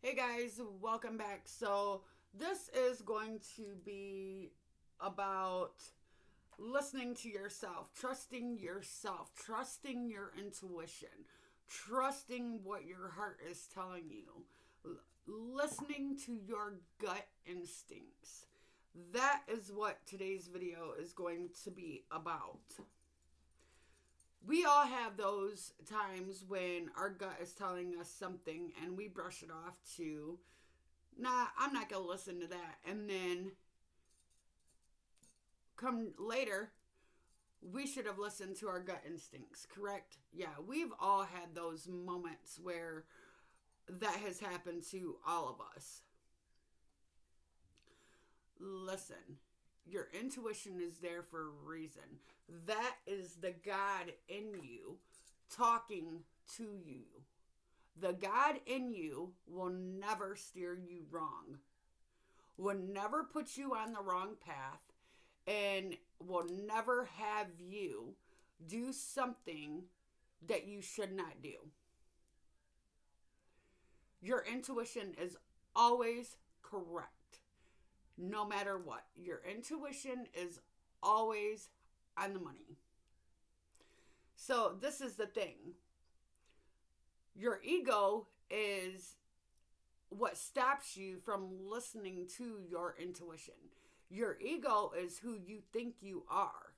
Hey guys, welcome back. So, this is going to be about listening to yourself, trusting your intuition, trusting what your heart is telling you, listening to your gut instincts. That is what today's video is going to be about. We all have those times when our gut is telling us something and we brush it off to, nah, I'm not going to listen to that. And then come later, we should have listened to our gut instincts, correct? Yeah, we've all had those moments where that has happened to all of us. Listen, your intuition is there for a reason. That is the God in you talking to you. The God in you will never steer you wrong, will never put you on the wrong path, and will never have you do something that you should not do. Your intuition is always correct, no matter what. Your intuition is always on the money. So, this is the thing. Your ego is what stops you from listening to your intuition. Your ego is who you think you are.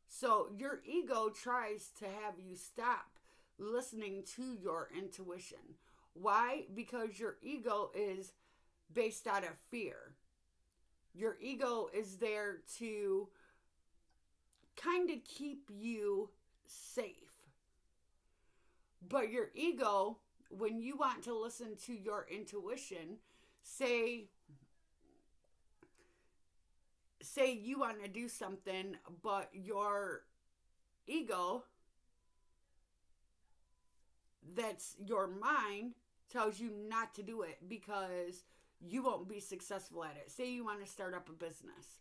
So your ego tries to have you stop listening to your intuition. Why? Because your ego is based out of fear. Your ego is there to kind of keep you safe. But your ego, when you want to listen to your intuition, say you want to do something, but your ego, that's your mind, tells you not to do it because you won't be successful at it. Say you want to start up a business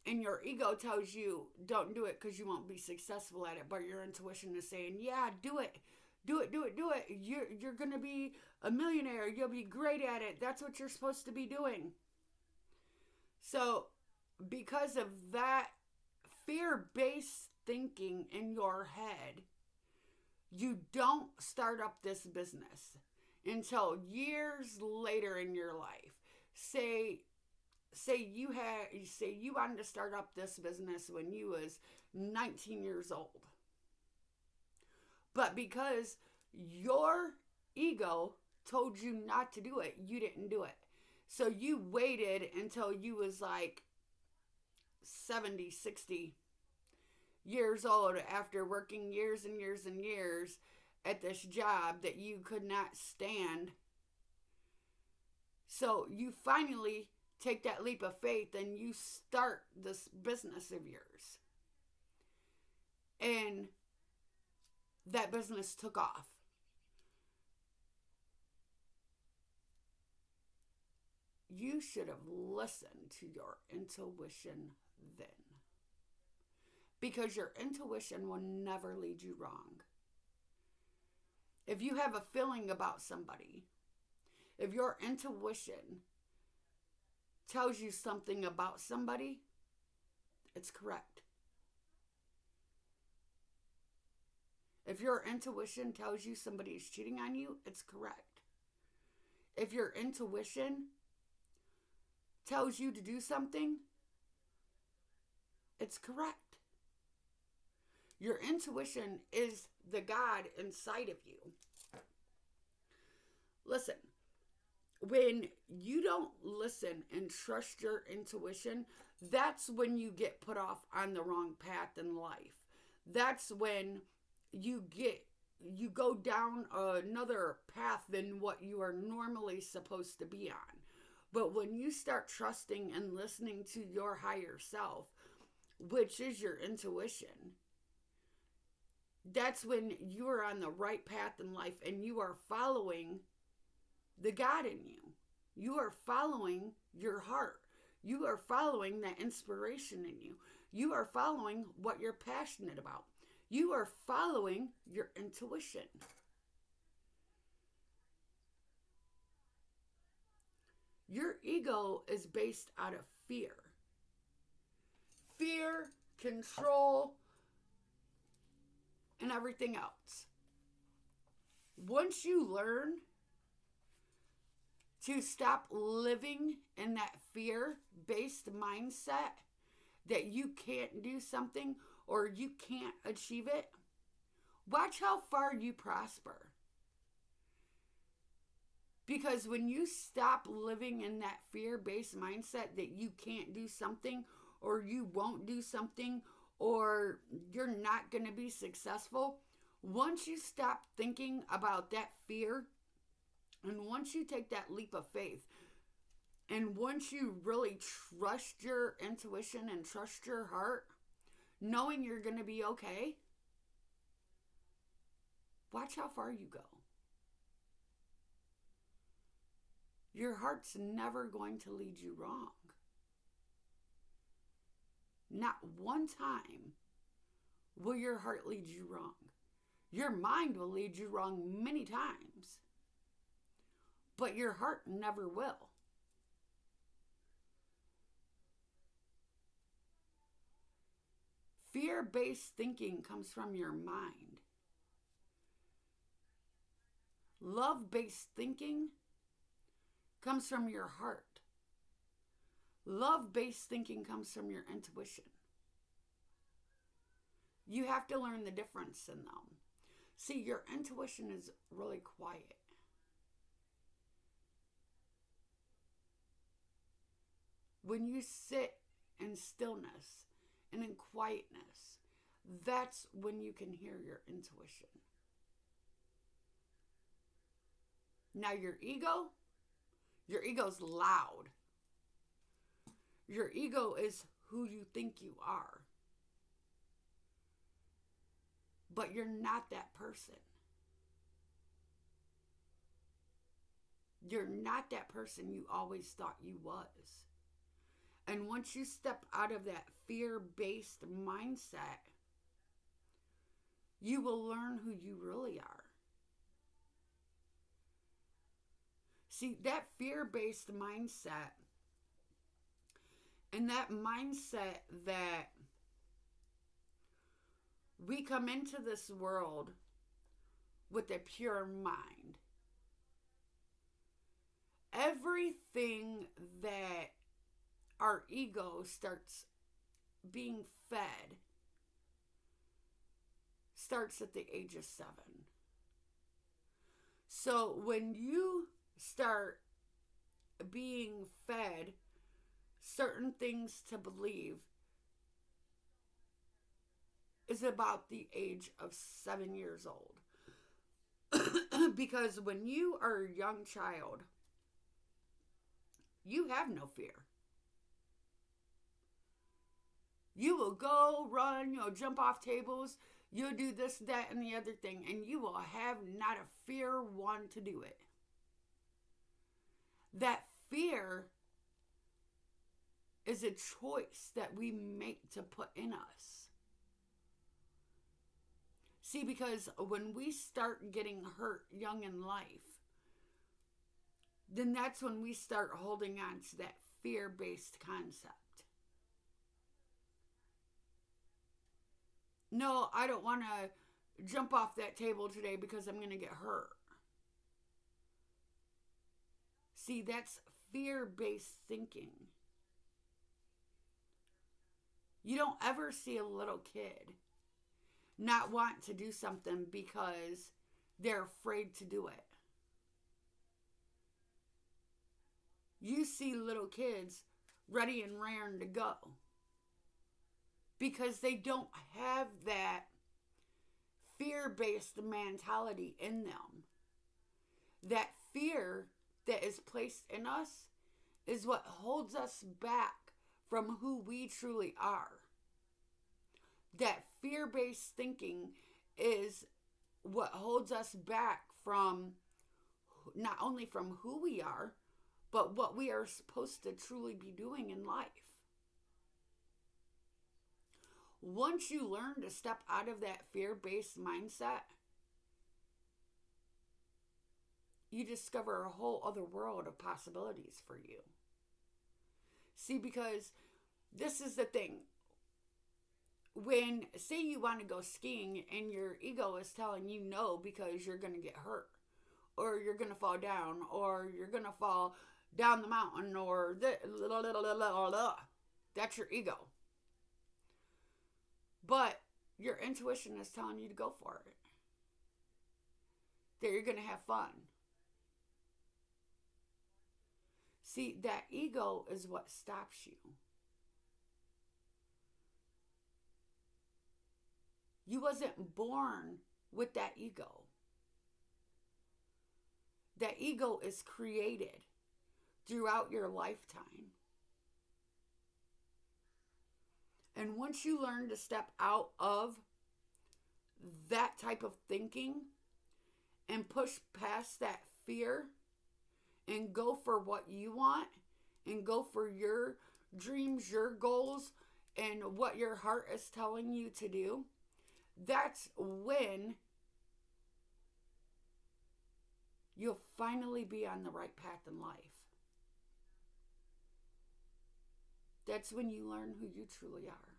and your ego tells you don't do it because you won't be successful at it, but your intuition is saying, yeah, do it. Do it. You're going to be a millionaire. You'll be great at it. That's what you're supposed to be doing. So, because of that fear-based thinking in your head, you don't start up this business until years later in your life. Say you wanted to start up this business when you was 19 years old. But because your ego told you not to do it, you didn't do it. So you waited until you was like 70, 60 years old after working years and years and years at this job that you could not stand. So you finally take that leap of faith and you start this business of yours. And that business took off. You should have listened to your intuition then. Because your intuition will never lead you wrong. If you have a feeling about somebody, if your intuition tells you something about somebody, it's correct. If your intuition tells you somebody is cheating on you, it's correct. If your intuition tells you to do something, it's correct. Your intuition is the God inside of you. Listen, when you don't listen and trust your intuition, that's when you get put off on the wrong path in life. That's when you go down another path than what you are normally supposed to be on. But when you start trusting and listening to your higher self, which is your intuition, that's when you are on the right path in life and you are following the God in you. You are following your heart. You are following that inspiration in you. You are following what you're passionate about. You are following your intuition. Your ego is based out of fear. Fear, control, and everything else. Once you learn to stop living in that fear-based mindset that you can't do something or you can't achieve it, watch how far you prosper. Because when you stop living in that fear-based mindset that you can't do something or you won't do something or you're not going to be successful, once you stop thinking about that fear and once you take that leap of faith and once you really trust your intuition and trust your heart, knowing you're going to be okay, watch how far you go. Your heart's never going to lead you wrong. Not one time will your heart lead you wrong. Your mind will lead you wrong many times, but your heart never will. Fear-based thinking comes from your mind. Love-based thinking comes from your heart. Love-based thinking comes from your intuition. You have to learn the difference in them. See, your intuition is really quiet. When you sit in stillness and in quietness, that's when you can hear your intuition. Now your ego's loud. Your ego is who you think you are. But you're not that person. You're not that person you always thought you was. And once you step out of that fear-based mindset, you will learn who you really are. See, that fear-based mindset and that mindset that we come into this world with a pure mind. Everything that our ego starts being fed starts at the age of 7. So when you start being fed certain things to believe is about the age of 7 years old. Because when you are a young child, you have no fear. You will go, run, jump off tables, you'll do this, that, and the other thing, and you will have not a fear one to do it. That fear is a choice that we make to put in us. See, because when we start getting hurt young in life, then that's when we start holding on to that fear-based concept. No, I don't want to jump off that table today because I'm going to get hurt. See, that's fear-based thinking. You don't ever see a little kid not want to do something because they're afraid to do it. You see little kids ready and raring to go because they don't have that fear-based mentality in them. That fear that is placed in us is what holds us back from who we truly are. That fear-based thinking is what holds us back from not only from who we are, but what we are supposed to truly be doing in life. Once you learn to step out of that fear-based mindset, you discover a whole other world of possibilities for you. See, because this is the thing. When, say you want to go skiing and your ego is telling you no because you're going to get hurt, or you're going to fall down, or you're going to fall down the mountain, or that's your ego. But your intuition is telling you to go for it. That you're going to have fun. See, that ego is what stops you. You wasn't born with that ego. That ego is created throughout your lifetime. And once you learn to step out of that type of thinking and push past that fear and go for what you want and go for your dreams, your goals, and what your heart is telling you to do, that's when you'll finally be on the right path in life. That's when you learn who you truly are.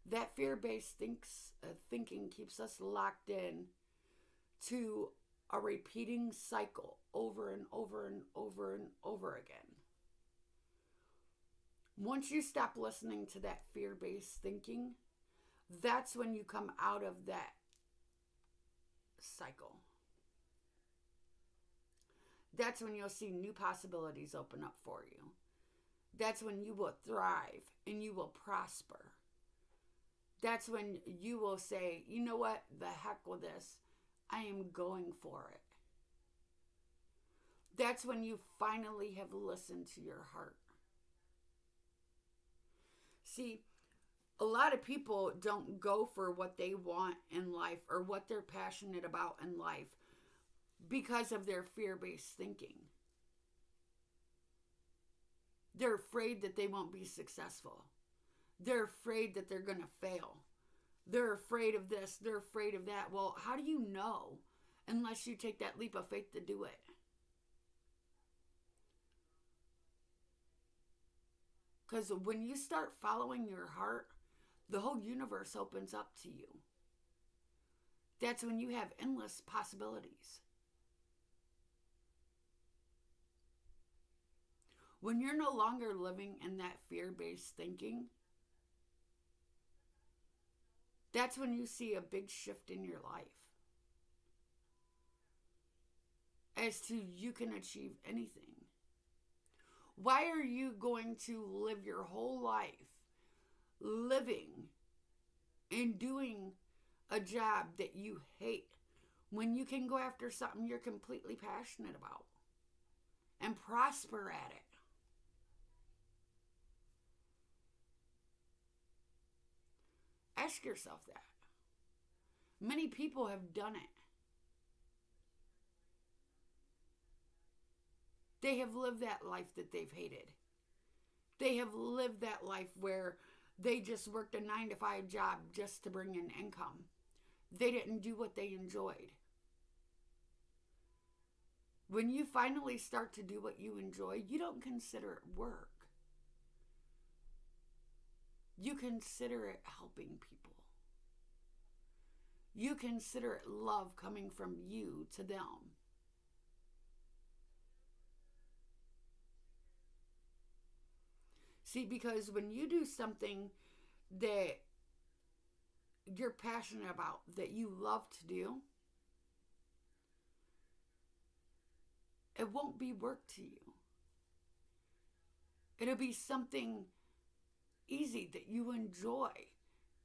That fear-based thinking keeps us locked in to a repeating cycle over and over and over and over again. Once you stop listening to that fear-based thinking, that's when you come out of that cycle. That's when you'll see new possibilities open up for you. That's when you will thrive and you will prosper. That's when you will say, you know what, the heck with this. I am going for it. That's when you finally have listened to your heart. See, a lot of people don't go for what they want in life or what they're passionate about in life because of their fear-based thinking. They're afraid that they won't be successful. They're afraid that they're going to fail. They're afraid of this. They're afraid of that. Well, how do you know unless you take that leap of faith to do it? Because when you start following your heart, the whole universe opens up to you. That's when you have endless possibilities. When you're no longer living in that fear-based thinking, that's when you see a big shift in your life. As to you can achieve anything. Why are you going to live your whole life living and doing a job that you hate when you can go after something you're completely passionate about and prosper at it? Ask yourself that. Many people have done it. They have lived that life that they've hated. They have lived that life where they just worked a 9-to-5 job just to bring in income. They didn't do what they enjoyed. When you finally start to do what you enjoy, you don't consider it work. You consider it helping people. You consider it love coming from you to them. See, because when you do something that you're passionate about, that you love to do, it won't be work to you. It'll be something easy that you enjoy,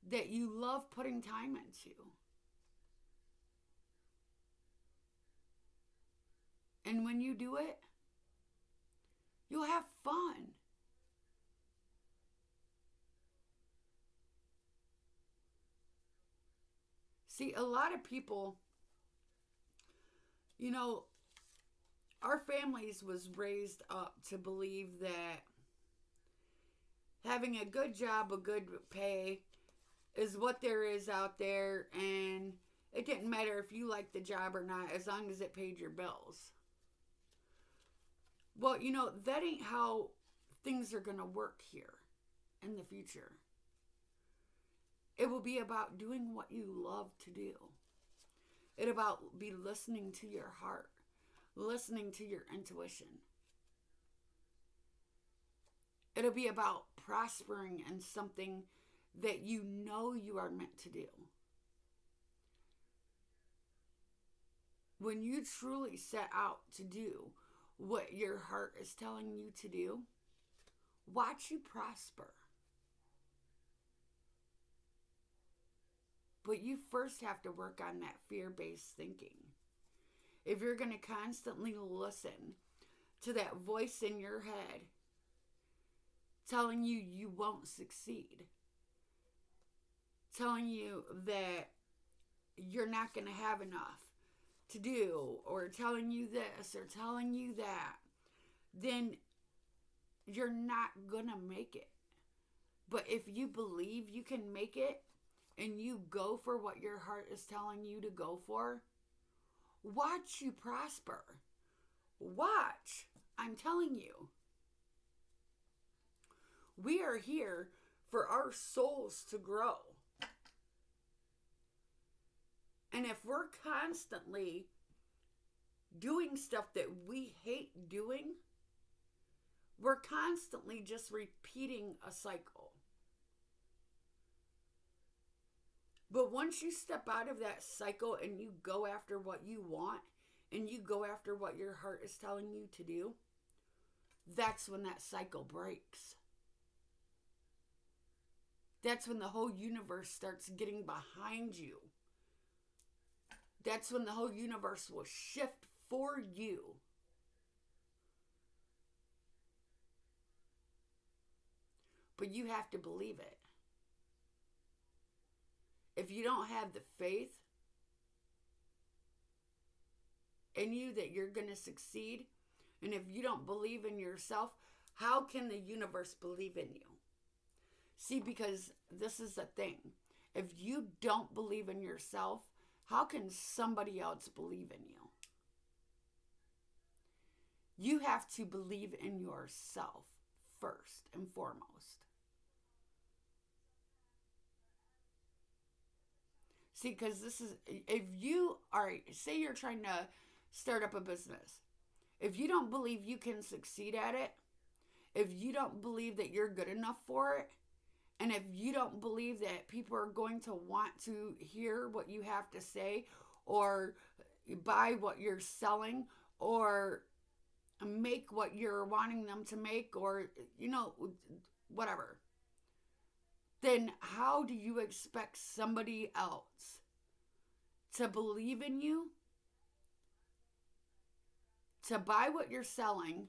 that you love putting time into. And when you do it, you'll have fun. See, a lot of people, our families was raised up to believe that having a good job, a good pay, is what there is out there, and it didn't matter if you liked the job or not, as long as it paid your bills. Well, that ain't how things are going to work here in the future. It will be about doing what you love to do. It about be listening to your heart, listening to your intuition. It'll be about prospering in something that you know you are meant to do. When you truly set out to do what your heart is telling you to do, watch you prosper. But you first have to work on that fear-based thinking. If you're going to constantly listen to that voice in your head telling you you won't succeed, telling you that you're not going to have enough to do, or telling you this or telling you that, then you're not going to make it. But if you believe you can make it and you go for what your heart is telling you to go for, watch you prosper. Watch. I'm telling you. We are here for our souls to grow. And if we're constantly doing stuff that we hate doing, we're constantly just repeating a cycle. But once you step out of that cycle and you go after what you want, and you go after what your heart is telling you to do, that's when that cycle breaks. That's when the whole universe starts getting behind you. That's when the whole universe will shift for you. But you have to believe it. If you don't have the faith in you that you're going to succeed, and if you don't believe in yourself, how can the universe believe in you? See, because this is the thing. If you don't believe in yourself, how can somebody else believe in you? You have to believe in yourself first and foremost. See, because this is, if you are, say you're trying to start up a business. If you don't believe you can succeed at it, if you don't believe that you're good enough for it, and if you don't believe that people are going to want to hear what you have to say, or buy what you're selling, or make what you're wanting them to make, or, whatever, then how do you expect somebody else to believe in you, to buy what you're selling,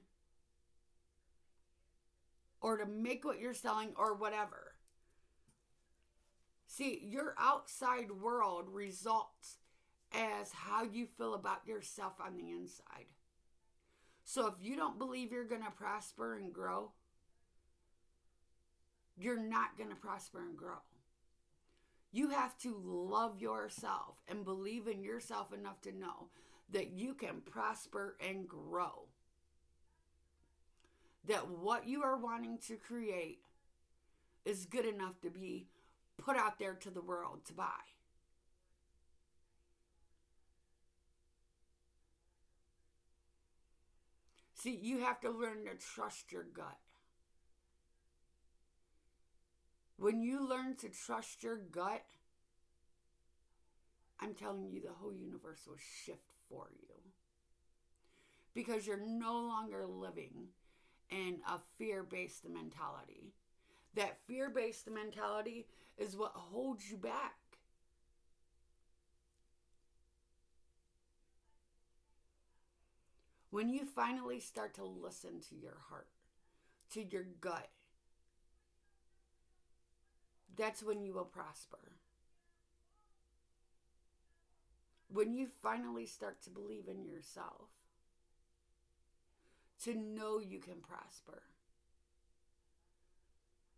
or to make what you're selling, or whatever? See, your outside world results as how you feel about yourself on the inside. So if you don't believe you're going to prosper and grow, you're not going to prosper and grow. You have to love yourself and believe in yourself enough to know that you can prosper and grow. That what you are wanting to create is good enough to be put out there to the world to buy. See, you have to learn to trust your gut. When you learn to trust your gut, I'm telling you, the whole universe will shift for you. Because you're no longer living in a fear-based mentality. That fear-based mentality is what holds you back. When you finally start to listen to your heart, to your gut, that's when you will prosper. When you finally start to believe in yourself, to know you can prosper.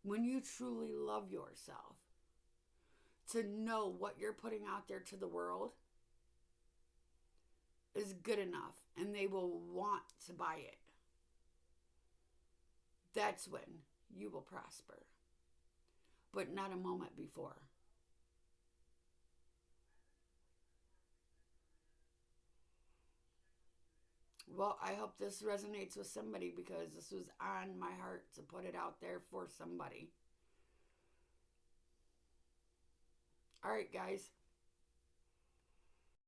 When you truly love yourself, to know what you're putting out there to the world is good enough, and they will want to buy it. That's when you will prosper, but not a moment before. Well, I hope this resonates with somebody, because this was on my heart to put it out there for somebody. All right, guys.